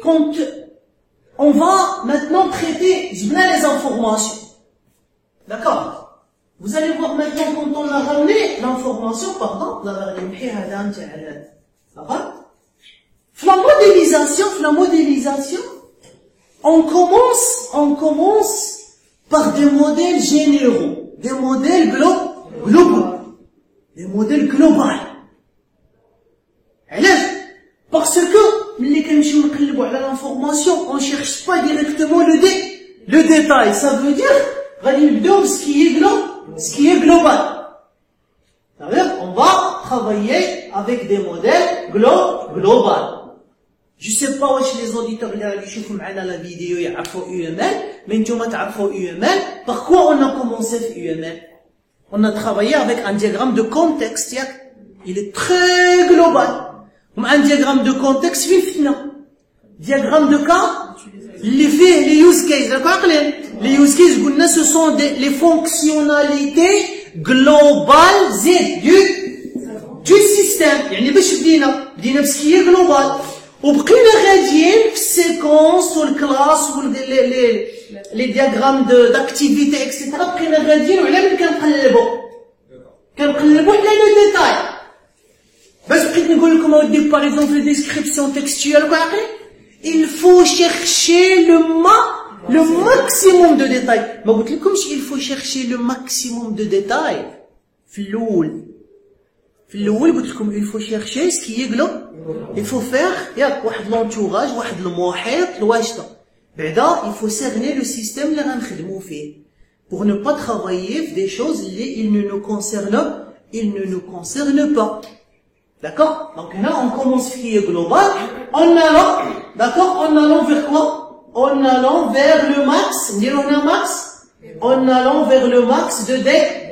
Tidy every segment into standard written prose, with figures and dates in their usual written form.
quand on va maintenant traiter les informations. D'accord? Vous allez voir maintenant quand on a ramené l'information, pardon, la modélisation, on commence par des modèles généraux, des modèles globaux, des modèles globaux. Parce que, l'information, on ne cherche pas directement le détail. Ça veut dire, ce qui est global. C'est-à-dire, on va travailler avec des modèles globaux. Je sais pas si les auditeurs qui regardent la vidéo ils connaissent UML, mais ils connaissent UML. Par quoi on a commencé avec UML? On a travaillé avec un diagramme de contexte. Il est très global. Un diagramme de contexte, diagramme de cas, les use cases. Les use cases, ce sont les fonctionnalités globales du système. Il y a des ce qui est global. وبقينا غاديين في السيكونس والكلاس les diagrammes d'activité etc. بقينا غاديين وعلى من كنقلبوا على le détail. بس بقيت نقول لكم اودي par exemple les descriptions textuelles il faut chercher le maximum de détails. ما قلت لكمش il faut chercher le maximum de détails في الأول قلت لكم il faut chercher ce qui est global. Il faut faire واحد l'entourage, واحد المحيط, الواشطة. بعدا il faut cerner le système اللي غنخدمو فيه pour ne pas travailler sur des choses qui ne nous concernent pas. D'accord? Donc là on commence ce qui est global en allant, d'accord, en allant vers quoi? En allant vers le max, en allant vers le max de détails.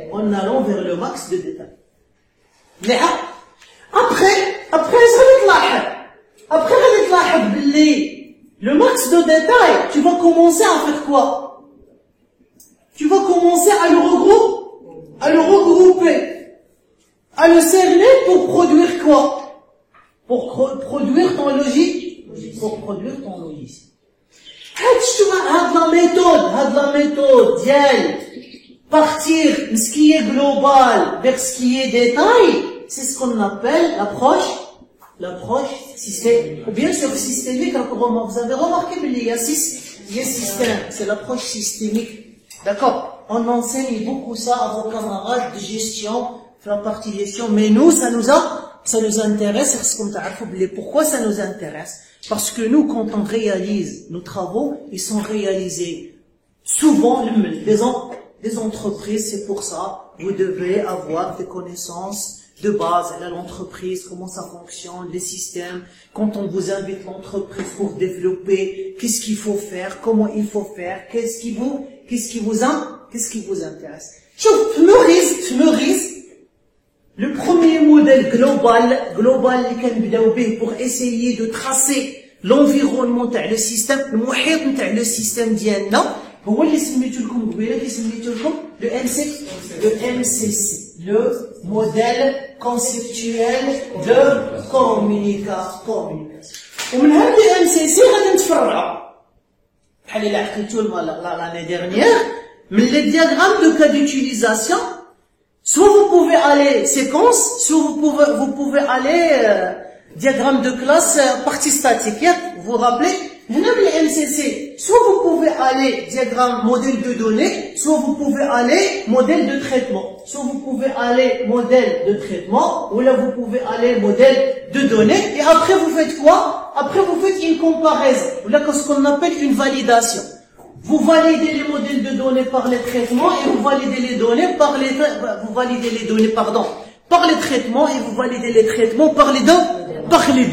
Après, le max de détails, tu vas commencer à faire quoi? Tu vas commencer à le regrouper, à le cerner pour produire quoi? Pour produire ton logiciel. La méthode, partir de ce qui est global vers ce qui est détail, c'est ce qu'on appelle l'approche systémique. Ou bien sûr systémique, vous avez remarqué qu'il y a système, c'est l'approche systémique. D'accord? On enseigne beaucoup ça à vos camarades de gestion, la partie gestion, mais nous, ça nous intéresse, pourquoi ça nous intéresse? Parce que nous, quand on réalise nos travaux, ils sont réalisés souvent des entreprises, c'est pour ça, vous devez avoir des connaissances de base à l'entreprise, comment ça fonctionne, les systèmes, quand on vous invite l'entreprise pour développer, qu'est-ce qu'il faut faire, comment il faut faire, qu'est-ce qui vous intéresse. Fleuriz, le premier modèle global pour essayer de tracer l'environnement de le système, le système d'IANA, هو اللي سميتو لكم قبيله اللي سميتو لكم le MCC, le modèle conceptuel de communication. ومن هذا ال MCC غادي نتفرعوا بحال اللي عقلتو l'année dernière من les diagrammes de cas d'utilisation. Soit vous pouvez aller séquence, soit vous pouvez aller diagramme de classe partie statique. Vous vous rappelez? Le MCC, soit vous pouvez aller diagramme modèle de données, soit vous pouvez aller modèle de traitement. Soit vous pouvez aller modèle de traitement, ou là vous pouvez aller modèle de données, et après vous faites quoi? Après vous faites une comparaison, ou là ce qu'on appelle une validation. Vous validez les modèles de données par les traitements, et vous validez les données par les traitements, et vous validez les traitements par les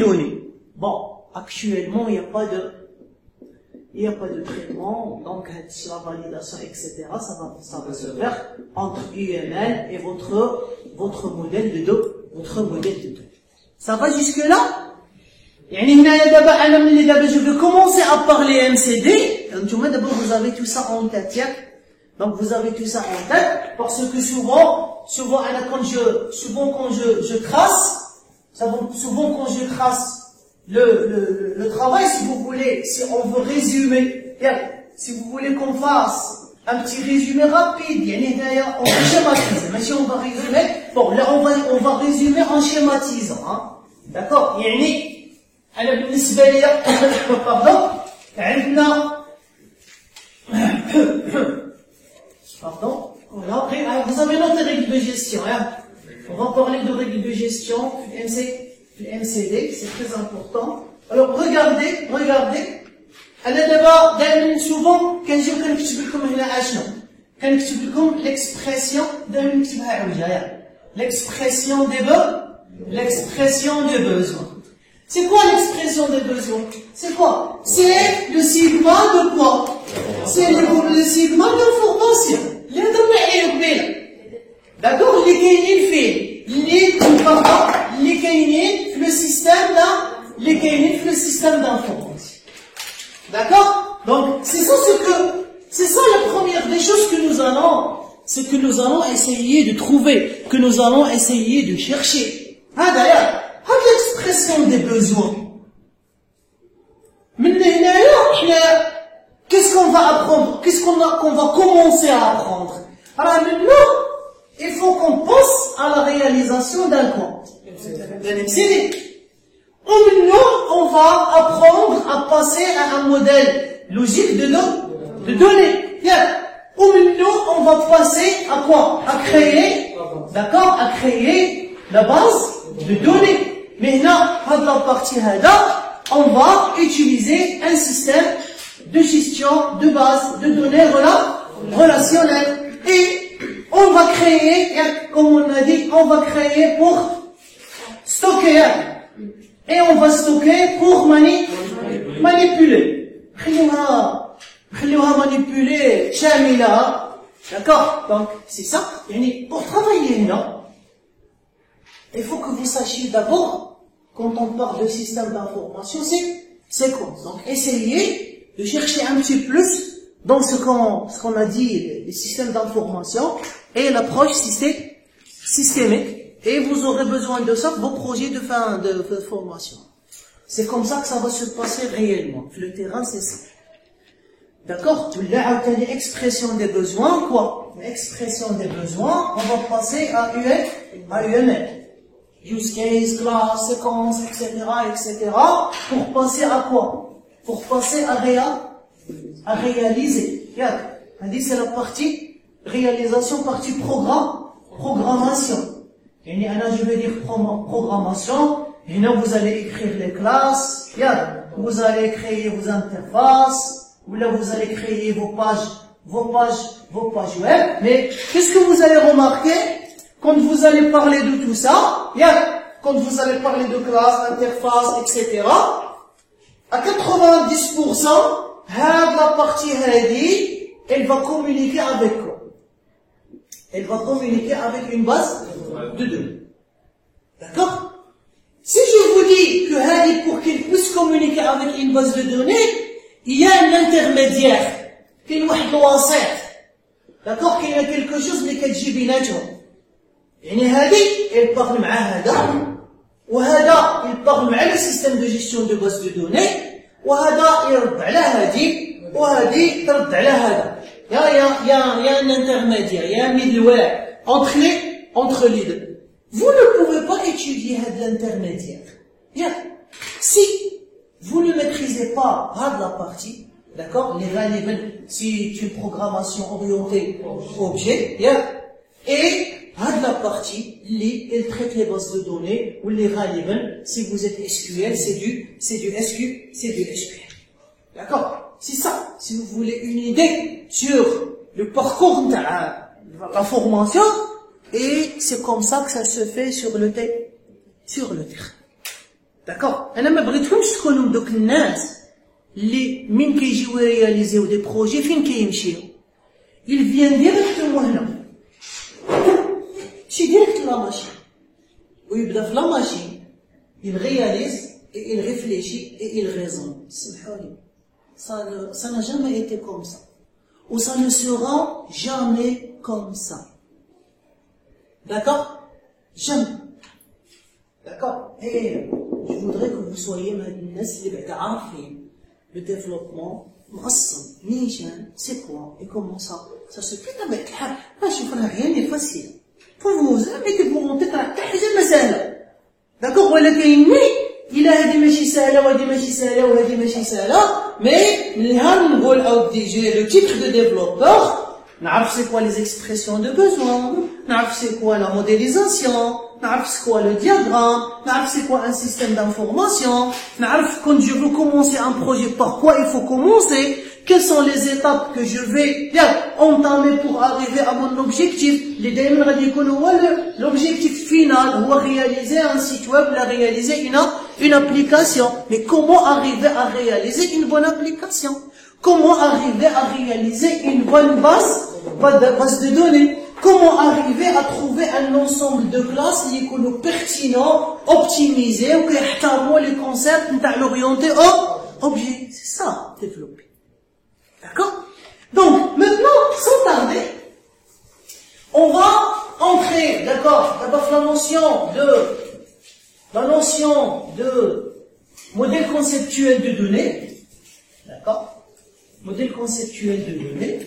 données. Bon, actuellement il n'y a pas de traitement, donc la validation, etc. Ça va se faire entre UML et votre modèle de données. Ça va jusque là? Je vais commencer à parler MCD. D'abord vous avez tout ça en tête. Donc vous avez tout ça en tête parce que souvent quand je trace le travail, si vous voulez, si on veut résumer, si vous voulez qu'on fasse un petit résumé rapide, on va schématiser, mais si on va résumer, bon, là on va résumer en schématisant, hein. D'accord? أنا بالنسبة لي pardon عندنا pardon voilà vous avez noté règles de gestion hein. On va parler de règles de gestion MCD, c'est très important. Alors regardez أنا دابا دائما souvent كنجيو كنكتب لكم هنا اشنو كنكتب لكم l'expression دائما نكتبها عوجه l'expression des besoins. C'est quoi l'expression des besoins? C'est quoi? C'est le sigma de quoi? C'est le sigma d'information. D'accord? Les kainines les kainines le système d'information. D'accord? Donc, c'est ça la première des choses que nous allons essayer de trouver, que nous allons essayer de chercher. Ah, d'ailleurs, l'expression des besoins. Qu'est-ce qu'on va apprendre? Qu'est-ce qu'on va commencer à apprendre? Alors maintenant, il faut qu'on pense à la réalisation d'un compte. D'un MCD. Maintenant, on va apprendre à passer à un modèle logique de données. Bien. Ou maintenant, on va passer à quoi? À créer, d'accord? À créer la base de données. Maintenant, dans la partie HADA, on va utiliser un système de gestion de base de données relationnelles. Et on va créer, comme on a dit, on va créer pour stocker. Et on va stocker pour manipuler. Manipuler, Shamila. D'accord? Donc, c'est ça. Pour travailler là, il faut que vous sachiez d'abord, quand on parle de système d'information, c'est quoi? Donc, essayez de chercher un petit plus dans ce qu'on a dit, les systèmes d'information et l'approche systémique. Et vous aurez besoin de ça pour vos projets de fin de formation. C'est comme ça que ça va se passer réellement. Le terrain, c'est ça. D'accord? Là, on a l'expression des besoins, quoi? L'expression des besoins, on va passer à UML. Use case, class, séquence, etc., pour passer à quoi? Pour passer à réaliser. Regarde, on dit c'est la partie réalisation, partie programmation. Et je vais dire programmation. Et là, vous allez écrire les classes. Regarde, vous allez créer vos interfaces. Ou là, vous allez créer vos pages web. Mais qu'est-ce que vous allez remarquer? Quand vous allez parler de tout ça, quand vous allez parler de classe, interface, etc., à 90%, la partie heady, elle va communiquer avec quoi? Elle va communiquer avec une base de données. D'accord? Si je vous dis que heady, pour qu'il puisse communiquer avec une base de données, il y a un intermédiaire, qui est d'accord? Qu'il y a quelque chose qui est جيبيناتهم. يعني هذه elle parle مع هذا وهذا il parle مع le système de gestion de base de données وهذا يرد على هذه وهذه ترد على هذا. Il y a un intermédiaire, il y a un middleware entre les deux. Vous ne pouvez pas étudier l'intermédiaire. Si vous ne maîtrisez pas la partie, d'accord, les relevant, si c'est une programmation orientée objet, et la partie, elle traite les bases de données, ou les relevant, si vous êtes SQL, c'est du SQL. D'accord? C'est ça. Si vous voulez une idée sur le parcours de la formation, et c'est comme ça que ça se fait sur le terrain. D'accord? أنا ما بغيتكمش تكونوا دوك الناس اللي من كيجيو يرياليزيو دي بروجي فين كيمشيو. Il vient directement هنا. شي ديريكت لا ماشين. ويبدا في لا ماشين. Il réalise et il réfléchit et il raisonne. سمحولي. Ça n'a jamais été comme ça. Ou ça ne sera jamais comme ça. D'accord? Jamais. D'accord? Et je voudrais que vous soyez maintenant le développement, c'est quoi et comment ça se fait avec rien n'est facile. Pour vous, mais que vous montez à d'accord, il a dit ماشي سهلة وهذه ماشي سهلة وهذه ماشي سهلة mais نقول le titre de développeur نعرف c'est quoi les expressions de besoin نعرف c'est quoi la modélisation نعرف c'est quoi le diagramme نعرف c'est quoi un système d'information نعرف quand je veux commencer un projet par quoi il faut commencer quelles sont les étapes que je vais entamer pour arriver à mon objectif l'objectif final هو réaliser un site web réaliser une application mais comment arriver à réaliser une bonne application comment arriver à réaliser une bonne base de données comment arriver à trouver un ensemble de classes qui sont pertinents, optimisés, ou qui ont les concepts l'orienter au objet. C'est ça, développer. D'accord? Donc, maintenant, sans tarder, on va entrer, d'accord, d'abord la notion de modèle conceptuel de données. D'accord? Modèle conceptuel de données.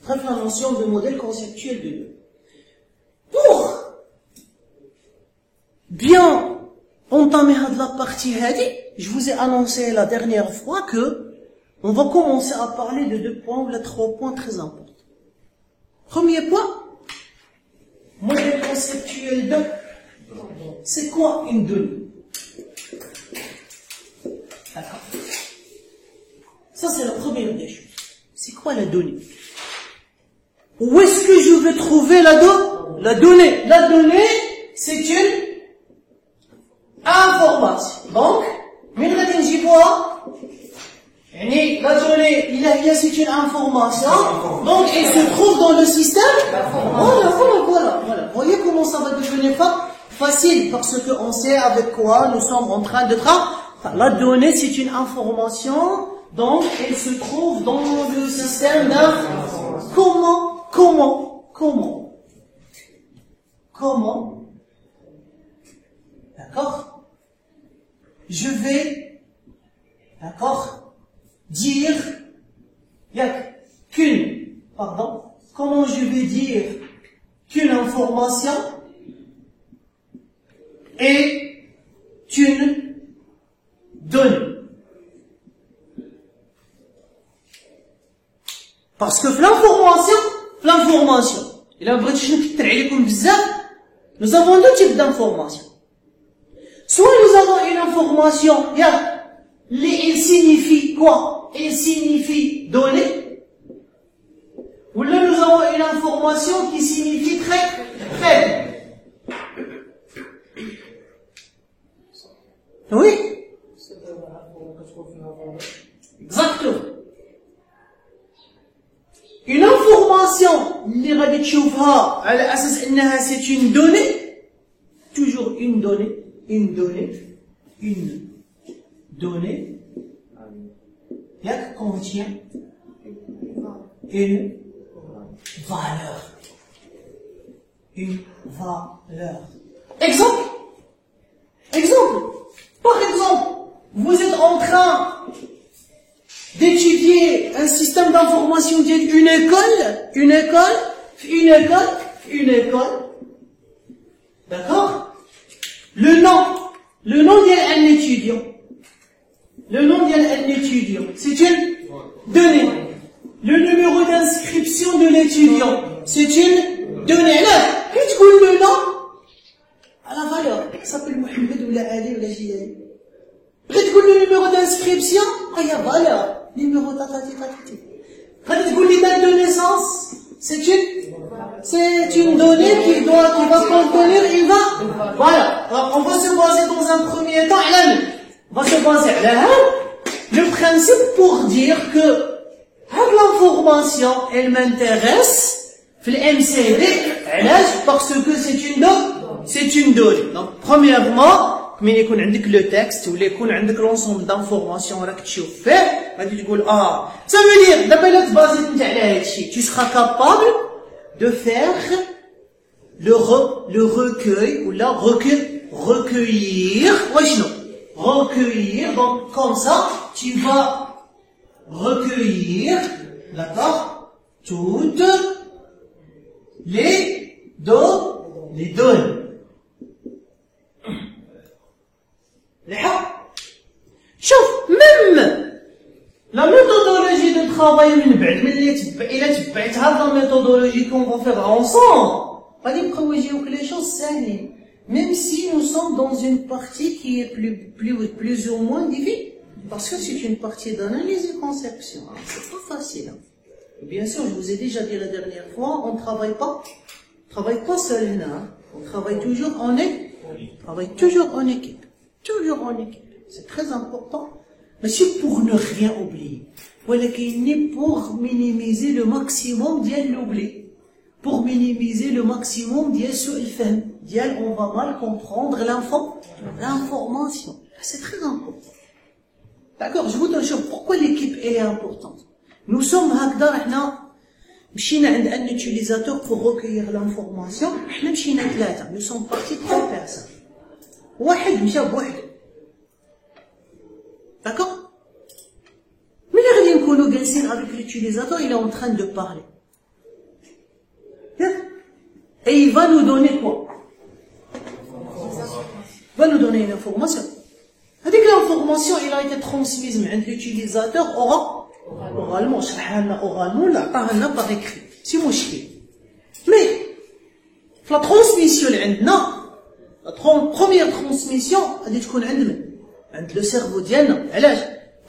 Bref, la notion de modèle conceptuel de données. Pour bien entamer la partie, je vous ai annoncé la dernière fois que on va commencer à parler de 2 points ou de 3 points très importants. Premier point, modèle conceptuel de c'est quoi une donnée? D'accord. Ça c'est la première des choses. C'est quoi la donnée? Où est-ce que je vais trouver la donnée? La donnée, c'est une information. Donc, la donnée, c'est une information. Donc, elle se trouve dans le système. Voilà. Voyez comment ça va devenir facile, parce qu'on sait avec quoi nous sommes en train de travailler. La donnée, c'est une information. Donc, elle se trouve dans le système d'information. Comment? D'accord? Je vais, d'accord, dire comment je vais dire qu'une information est une donnée? Parce que l'information, nous avons 2 types d'informations. Soit nous avons une information, il signifie quoi? Il signifie donner. Ou là nous avons une information qui signifie très. Oui? Exactement. Une information, c'est une donnée, toujours une donnée, contient une valeur. Exemple. Par exemple, vous êtes en train d'étudier un système d'information d'une école, d'accord? Le nom d'un étudiant, c'est une donnée. Le numéro d'inscription de l'étudiant, c'est une donnée. Là, qu'est-ce que le nom? À la valeur. Ça s'appelle Mohamed ou la Ali ou la Jilani. Qu'est-ce que le numéro d'inscription? Ah, il y a valeur. Numéro tatati. Quand tu dis date de naissance, c'est une donnée qui va contenir voilà. Alors, on va se baser dans un premier temps, le principe pour dire que l'information, elle m'intéresse, MCD, parce que c'est une donnée. Donc, premièrement, من يكون عندك لو تكست ولا يكون عندك لونسومبل دانفورماسيون راك تشوف فيه غادي تقول سا فو دير دابا الا تبازيت انت على هذا الشيء tu seras capable de faire le recueil ou la recueillir وشنو recueillir donc comme ça tu vas recueillir d'accord toutes les données شوف même la méthodologie de travail من بعد إلا تبعتها la méthodologie qu'on va faire ensemble غادي نبقاو يجيوك les choses ساهلين même si nous sommes dans une partie qui est plus ou moins difficile parce que c'est une partie d'analyse et conception c'est pas facile bien sûr je vous ai déjà dit la dernière fois on travaille pas seul on travaille toujours en équipe c'est très important mais c'est pour ne rien oublier ولكن pour minimiser le maximum ديال l'oubli pour minimiser le maximum ديال سوء الفهم ديال on va mal comprendre l'information c'est très important d'accord je vous donne pourquoi l'équipe elle est importante nous sommes هكذا احنا مشينا عند un utilisateur pour recueillir l'information احنا مشينا 3 nous sommes partis 3 personnes واحد مشى بوحده d'accord ملي غادي نكونوا جالسين avec l'utilisateur il est en train de parler et il va nous donner quoi il va nous donner une information هذيك l'information il a été transmise من عند l'utilisateur oralement شرحها لنا oralement ولا عطاها لنا par écrit سي مشكل mais في la transmission اللي عندنا la première transmission غادي تكون عند le cerveau ديالنا علاش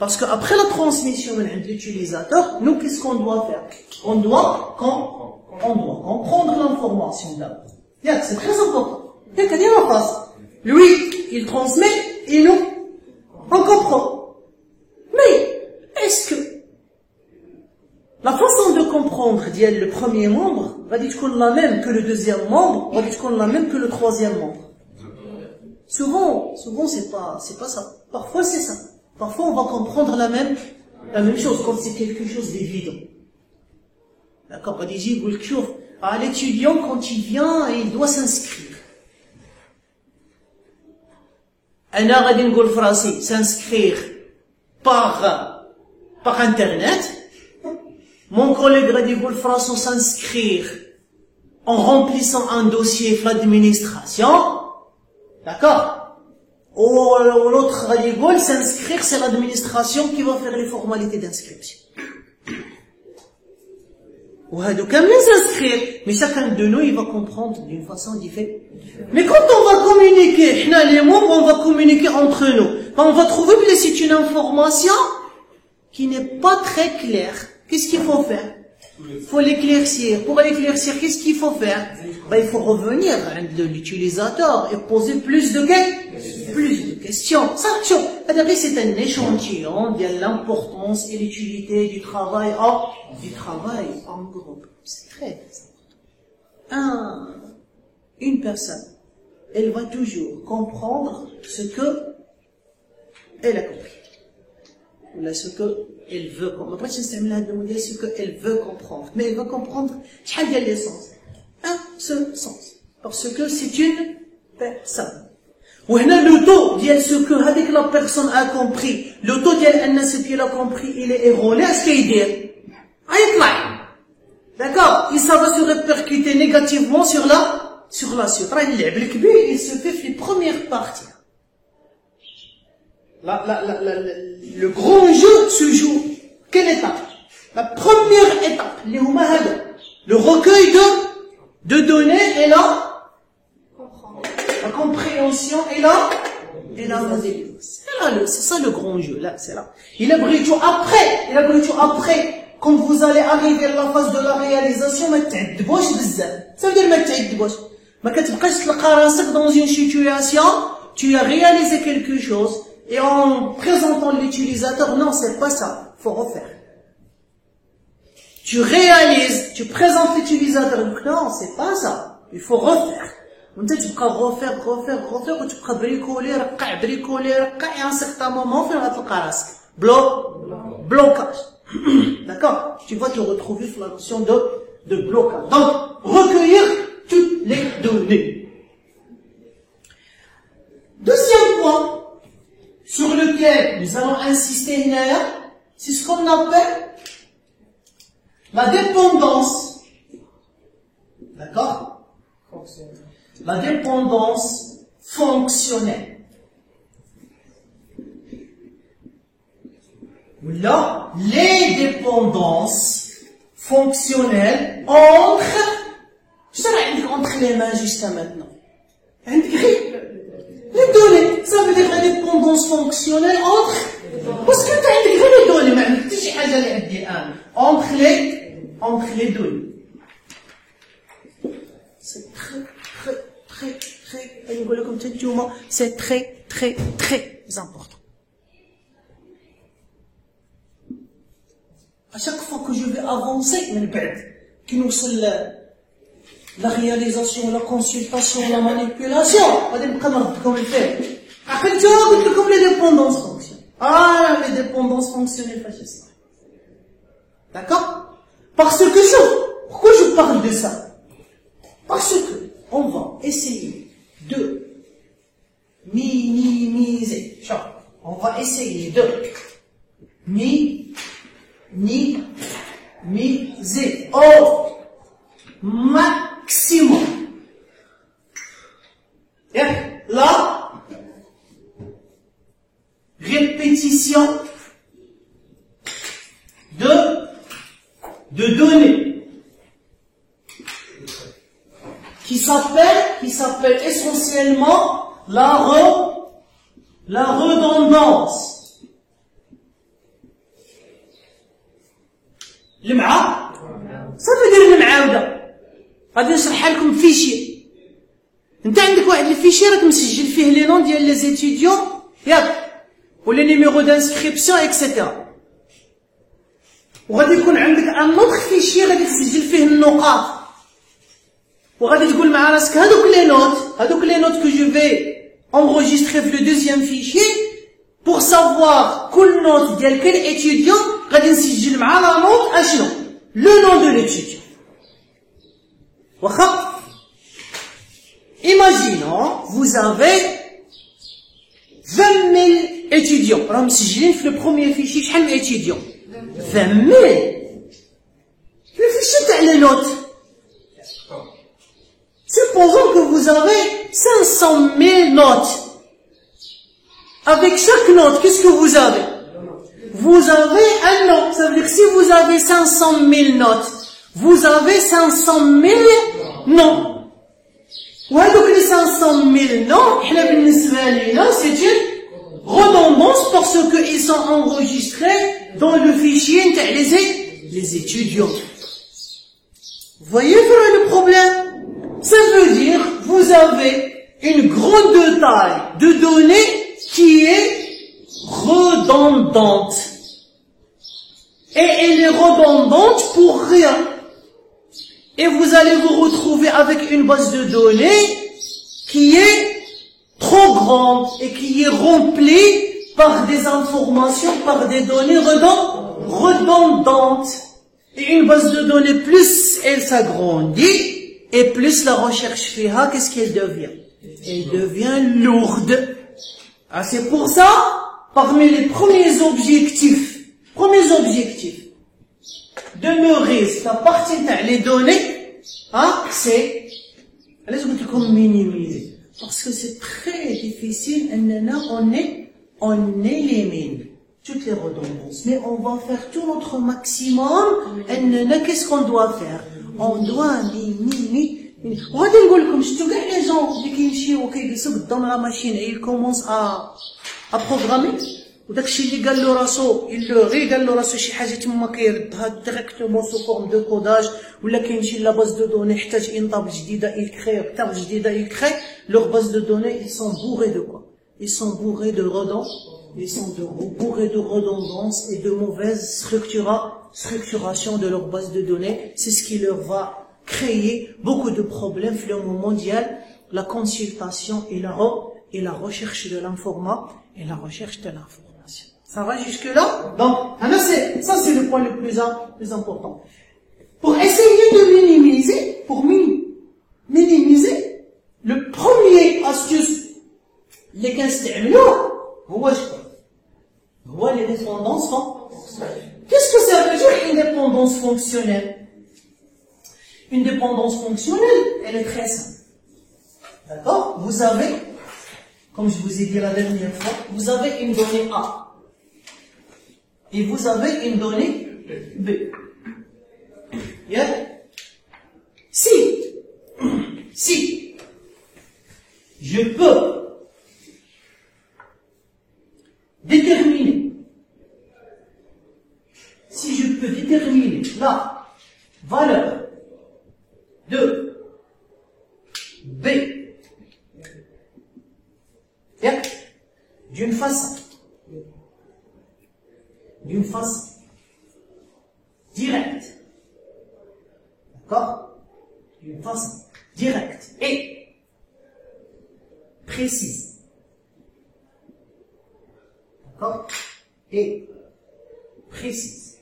parce que après la transmission من عند l'utilisateur nous qu'est-ce qu'on doit faire on doit comprendre l'information d'abord c'est très important ياك هذه la phase lui il transmet et nous on comprend mais est-ce que la façon de comprendre ديال le premier membre غادي تكون la même que le deuxième membre غادي تكون la même que le troisième membre souvent c'est pas ça parfois c'est ça parfois on va comprendre la même chose comme c'est quelque chose d'évident d'accord غادي يجي يقول لك شوف l'étudiant quand il vient il doit s'inscrire انا غادي نقول في راسي s'inscrire par internet mon collègue غادي يقول في راسو s'inscrire en remplissant un dossier في l'administration d'accord ou l'autre غادي يقول s'inscrire c'est l'administration qui va faire les formalités d'inscription وهادو كاملين s'inscrire mais chacun de nous il va comprendre d'une façon différente mais quand on va communiquer حنا les membres on va communiquer entre nous on va trouver que c'est une information qui n'est pas très claire qu'est-ce qu'il faut faire il faut l'éclaircir pour l'éclaircir qu'est-ce qu'il faut faire il faut revenir de l'utilisateur et poser plus de questions ça c'est un échantillon de l'importance et l'utilité du travail en groupe c'est très important une personne elle va toujours comprendre ce que elle a compris ou ce que elle veut comprendre ce qu'elle veut comprendre mais elle va comprendre شحال ديال les sens un seul sens parce que c'est une personne وهنا le taux ديال ce que هذيك la personne a compris le taux ديال ان ce qu'il a compris il est erroné اش كيدير غيطلع d'accord et ça va se répercuter négativement sur la suite راه اللعب الكبير il se fait في les premières parties le grand jeu se joue quelle étape la première étape اللي هما هذا le recueil de données et la compréhension et la résilience c'est ça le grand jeu là c'est là il abrite après quand vous allez arriver à la phase de la réalisation ما تعذبوش بزاف ça veut dire ما تعذبوش ما كتبقاش تلقى راسك dans une situation tu as réalisé quelque chose et en présentant l'utilisateur non c'est pas ça faut refaire tu réalises tu présentes l'utilisateur non c'est pas ça il faut refaire وانت تبقى غوفير وتبقى بريكولي رقع et à un certain moment فين غتلقى راسك blocage. D'accord? Tu vas te retrouver sur la notion de blocage. Donc, recueillir toutes les données. Deuxième point sur lequel nous allons insister, c'est ce qu'on appelle la dépendance. D'accord? La dépendance fonctionnelle. Là, les dépendances fonctionnelles entre les mains jusqu'à maintenant. Les données, ça veut dire la dépendance fonctionnelle parce que tu as les données, entre les données. C'est c'est très important. À chaque fois que je vais avancer, qui nous la réalisation, la consultation, la manipulation, comme le faire. Comme les dépendances fonctionnelles. Les dépendances fonctionnelles fascistes. D'accord? Pourquoi je parle de ça? Parce que on va essayer de minimiser. On va essayer de minimiser au maximum la répétition de données qui s'appelle essentiellement la redondance. Ça veut dire المعاودة. غادي نشرحها لكم فيشي. انت عندك واحد الفيشي راك مسجل فيه لي نون ديال لي زيتيديون ياك ولا نيميرو دانسكريبسيون اكسيتيرا. وغادي يكون عندك ان اوتر فيشي غادي تسجل فيه النقاط. وغادي تقول مع راسك هذوك لي نوت que je vais enregistrer في le deuxième fichier pour savoir كل نوت ديال كل étudiant غادي نسجل مع لا نوت اشنو le nom de l'étudiant. واخا imaginons vous avez 20 000 étudiants راهم مسجلين في le premier fichier شحال من étudiants 20 000 le fichier تاع les notes. Supposons que vous avez 500 000 notes. Avec chaque note, qu'est-ce que vous avez? Vous avez un nom. Ça veut dire que si vous avez 500 000 notes, vous avez 500 000 noms. Ouais, donc les 500 000 noms, c'est une redondance parce qu'ils sont enregistrés dans le fichier les étudiants. Vous voyez le problème? Ça veut dire vous avez une grande taille de données qui est redondante. Et elle est redondante pour rien. Et vous allez vous retrouver avec une base de données qui est trop grande et qui est remplie par des informations, par des données redondantes. Et une base de données, plus elle s'agrandit, et plus la recherche fiha, qu'est-ce qu'elle devient? Elle devient lourde. C'est pour ça, parmi les premiers objectifs, de nourrir la partie des données, c'est, allez, je vais vous minimiser. Parce que c'est très difficile, on élimine toutes les redondances. Mais on va faire tout notre maximum, qu'est-ce qu'on doit faire? On doit وغادي نقول لكم شفتوا كاع لي جون اللي كيمشيو وكيجلسوا قدام لا ماشين et il commence à programmer وداكشي اللي قال له راسو غير قال له راسو شي حاجه تما كيردها ديريكتومون سو فورم دو كوداج ولا كيمشي لا باز دو دوني يحتاج انطاب جديده يكري كتاب جديده يكري لوغ باز دو دوني ils sont bourrés de quoi? Ils sont bourrés de redondance et de mauvaise structuration de leur base de données. C'est ce qui leur va créer beaucoup de problèmes au niveau mondial la consultation et la recherche de l'information et la recherche de l'information. Ça va jusque-là? Donc, ça c'est le point le plus important. Pour essayer de minimiser, le premier astuce اللي كنستعملوه هو les dépendances fonctionnelles. Qu'est-ce que ça veut dire une dépendance fonctionnelle? Une dépendance fonctionnelle, elle est très simple. D'accord? Vous avez, comme je vous ai dit la dernière fois, vous avez une donnée A. Et vous avez une donnée B. Bien? Si je peux déterminer la valeur de B d'une façon directe, d'accord? D'une façon directe et précise, d'accord? Et précise.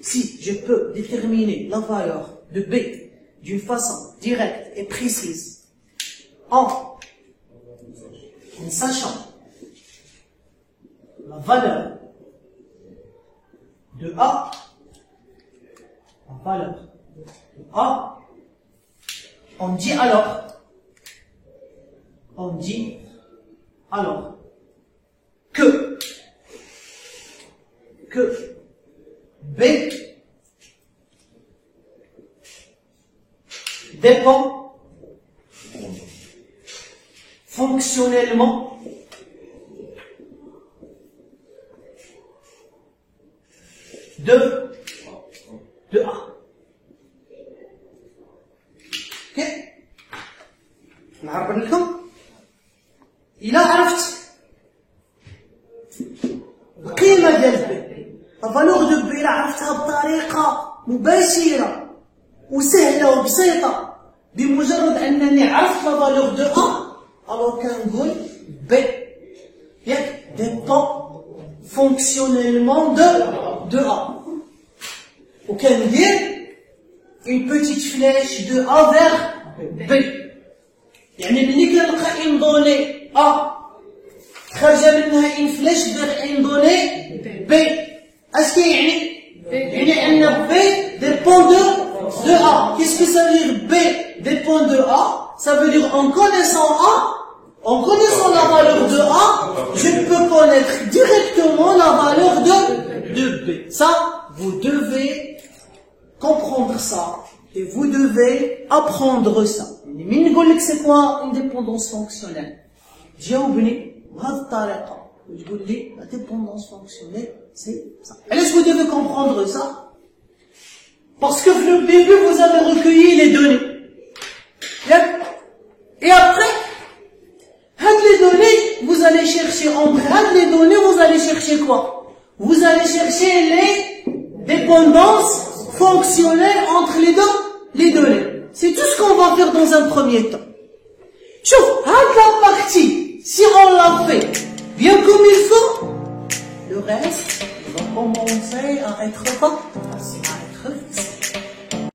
Si je peux déterminer la valeur de B d'une façon directe et précise en sachant la valeur de A, on dit alors que B dépend fonctionnellement de A. Ok? نعرف لكم إلا عرفت القيمة ديال B، la valeur de B إلا عرفتها بطريقة مباشرة وسهلة وبسيطة بمجرد أنني عرفت la valeur de A، alors كنقول B dépend fonctionnellement de A. وكندير une petite flèche de A vers B. يعني ملي كنلقى une donnée A خارجة منها une flèche vers une donnée B، اش كيعني؟ يعني أن B dépend de A. Qu'est-ce que ça veut dire B dépend de A? Ça veut dire en connaissant la valeur de A, je peux connaître directement la valeur de B. Ça, vous devez comprendre ça et vous devez apprendre ça. مين نقول لك c'est quoi une dépendance fonctionnelle؟ جاوبني بهذه الطريقة وتقول لي la dépendance fonctionnelle c'est ça. Est-ce que vous devez comprendre ça? Parce que au début vous avez recueilli les données. Et après, les données, vous allez chercher entre les données, vous allez chercher quoi? Vous allez chercher les dépendances fonctionnelles entre les données. C'est tout ce qu'on va faire dans un premier temps. Chouf, la partie, si on l'a fait bien comme il faut, le reste va commencer à être facile.